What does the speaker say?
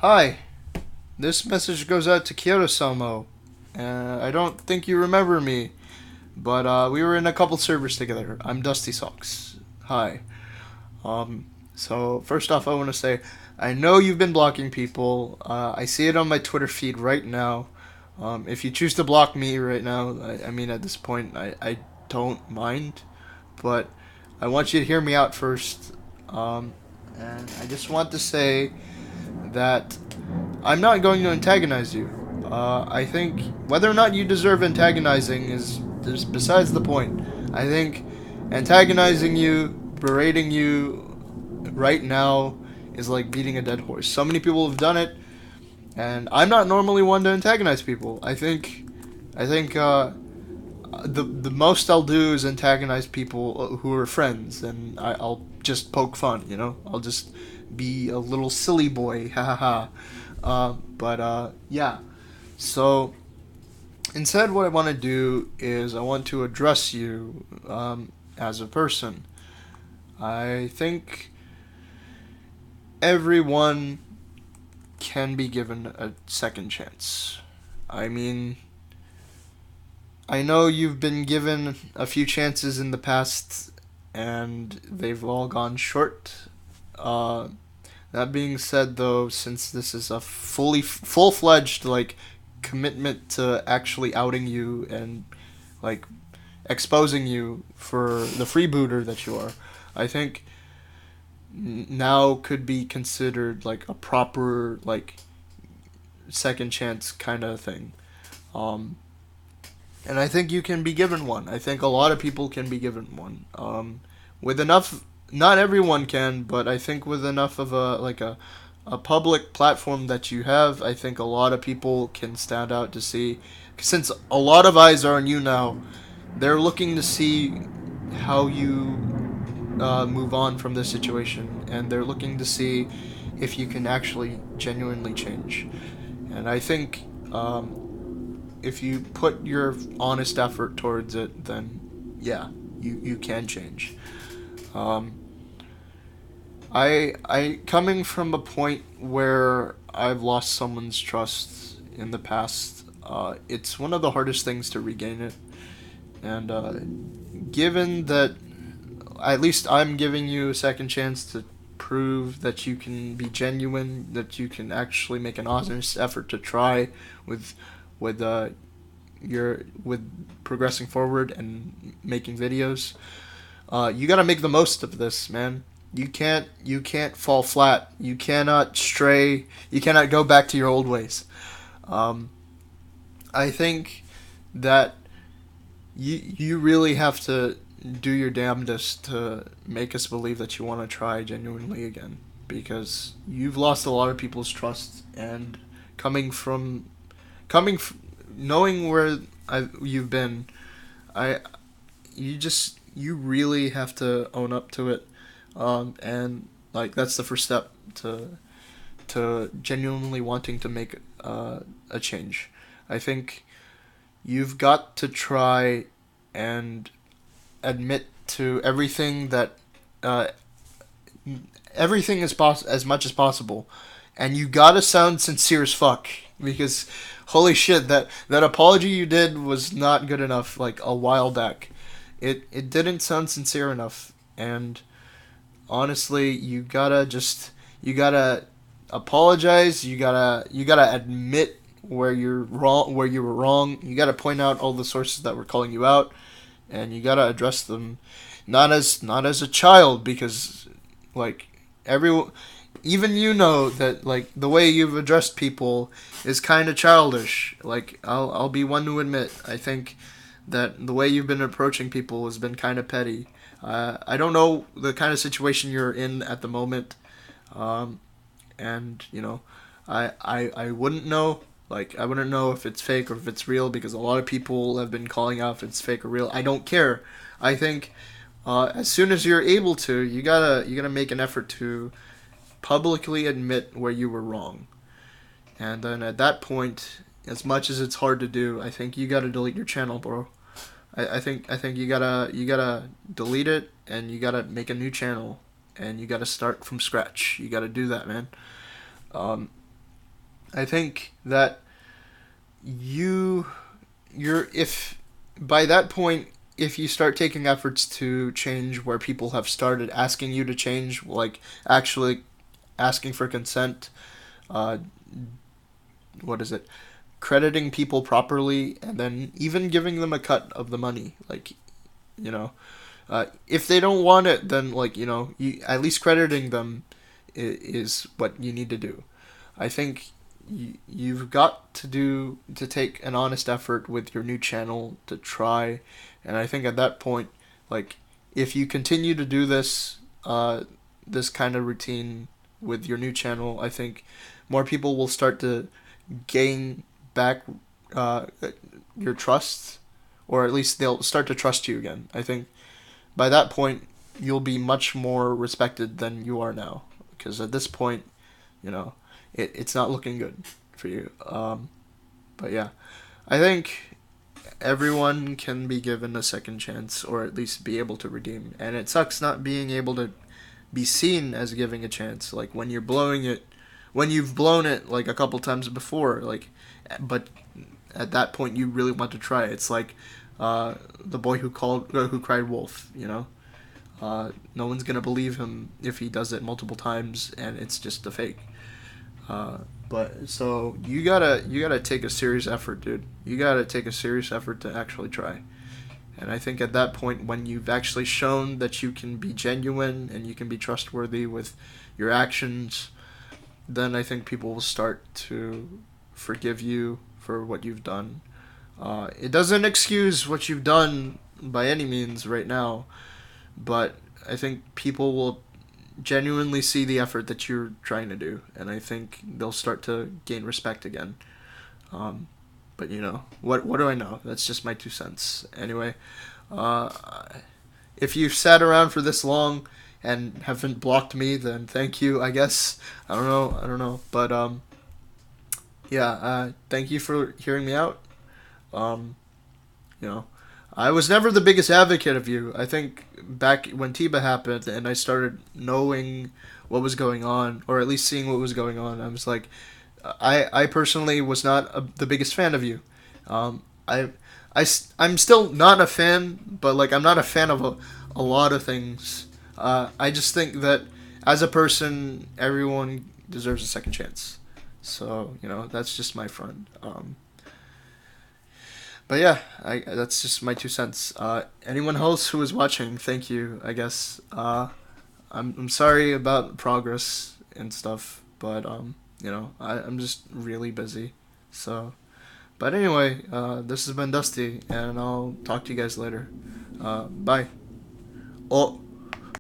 Hi, this message goes out to Kyotosomo. I don't think you remember me, but we were in a couple servers together. I'm Dusty Socks. Hi. So first off, I want to say I know you've been blocking people. I see it on my Twitter feed right now. If you choose to block me right now, I mean at this point, I don't mind, but I want you to hear me out first. And I just want to say that I'm not going to antagonize you. I think whether or not you deserve antagonizing is besides the point. I think antagonizing you, berating you right now is like beating a dead horse. So many people have done it, and I'm not normally one to antagonize people. I think the most I'll do is antagonize people who are friends, and I'll just poke fun. I'll just be a little silly boy, ha ha ha. But yeah. So instead, what I want to do is I want to address you as a person. I think everyone can be given a second chance. I mean, I know you've been given a few chances in the past, and they've all gone short. Uh, that being said, though, since this is a full fledged like commitment to actually outing you and like exposing you for the freebooter that you are, I think now could be considered like a proper like second chance kind of thing. Um, and I think you can be given one. I think a lot of people can be given one. With enough, not everyone can, but I think with enough of a public platform that you have, I think a lot of people can stand out to see. Since a lot of eyes are on you now, they're looking to see how you move on from this situation, and they're looking to see if you can actually genuinely change. And I think if you put your honest effort towards it, then yeah, you can change. Um, I coming from a point where I've lost someone's trust in the past. It's one of the hardest things to regain it, and given that at least I'm giving you a second chance to prove that you can be genuine, that you can actually make an honest effort to try with with your with progressing forward and making videos. You got to make the most of this, man. You can't fall flat. You cannot stray. You cannot go back to your old ways. Um, I think that you really have to do your damnedest to make us believe that you want to try genuinely again, because you've lost a lot of people's trust, and coming from coming f- knowing where you've been, I you really have to own up to it, and like that's the first step to genuinely wanting to make a change. I think you've got to try and admit to everything that uh, everything as much as possible, and you gotta sound sincere as fuck, because holy shit, that apology you did was not good enough. Like a while back, it didn't sound sincere enough, and honestly, you gotta apologize. You gotta admit where you're wrong, where you were wrong. You gotta point out all the sources that were calling you out, and you gotta address them, not as a child, because like everyone, even you know that like the way you've addressed people is kind of childish. Like I'll be one to admit, I think that the way you've been approaching people has been kind of petty. I don't know the kind of situation you're in at the moment, um, and I wouldn't know. Like I wouldn't know if it's fake or if it's real, because a lot of people have been calling out if it's fake or real. I don't care. I think as soon as you're able to, you gotta make an effort to publicly admit where you were wrong, and then at that point, as much as it's hard to do, I think you gotta delete your channel, bro. I think you gotta delete it, and you gotta make a new channel, and you gotta start from scratch. You gotta do that, man. Um, I think that you you're if by that point, if you start taking efforts to change where people have started asking you to change, like actually asking for consent, uh, what is it, crediting people properly, and then even giving them a cut of the money, like, you know, if they don't want it, then, like, you at least crediting them is what you need to do. I think you've got to take an honest effort with your new channel to try, and I think at that point, like, if you continue to do this kind of routine with your new channel, I think more people will start to gain back uh, your trust, or at least they'll start to trust you again. I think by that point you'll be much more respected than you are now, because at this point, you know, it's not looking good for you. But yeah, I think everyone can be given a second chance, or at least be able to redeem. And it sucks not being able to be seen as giving a chance. Like when you're blowing it, when you've blown it like a couple times before, like, but at that point you really want to try. It's like the boy who cried wolf. No one's gonna believe him if he does it multiple times and it's just a fake. But so you gotta take a serious effort, dude. You gotta take a serious effort to actually try. And I think at that point, when you've actually shown that you can be genuine and you can be trustworthy with your actions, then I think people will start to forgive you for what you've done. It doesn't excuse what you've done by any means right now, but I think people will genuinely see the effort that you're trying to do, and I think they'll start to gain respect again. Um, but what do I know? That's just my 2 cents. Anyway, uh, if you've sat around for this long and haven't blocked me, then thank you. I guess I don't know, but yeah. Thank you for hearing me out. Um, you know, I was never the biggest advocate of you. I think back when Tiba happened and I started knowing what was going on, or at least seeing what was going on, I was like, I personally was not the biggest fan of you. Um, I, I'm still not a fan, but like I'm not a fan of a lot of things. I just think that as a person, everyone deserves a second chance. So that's just my front. But yeah, that's just my 2 cents. Anyone else who is watching, thank you. I guess I'm sorry about progress and stuff, but I'm just really busy. So, but anyway, this has been Dusty, and I'll talk to you guys later. Bye. Oh.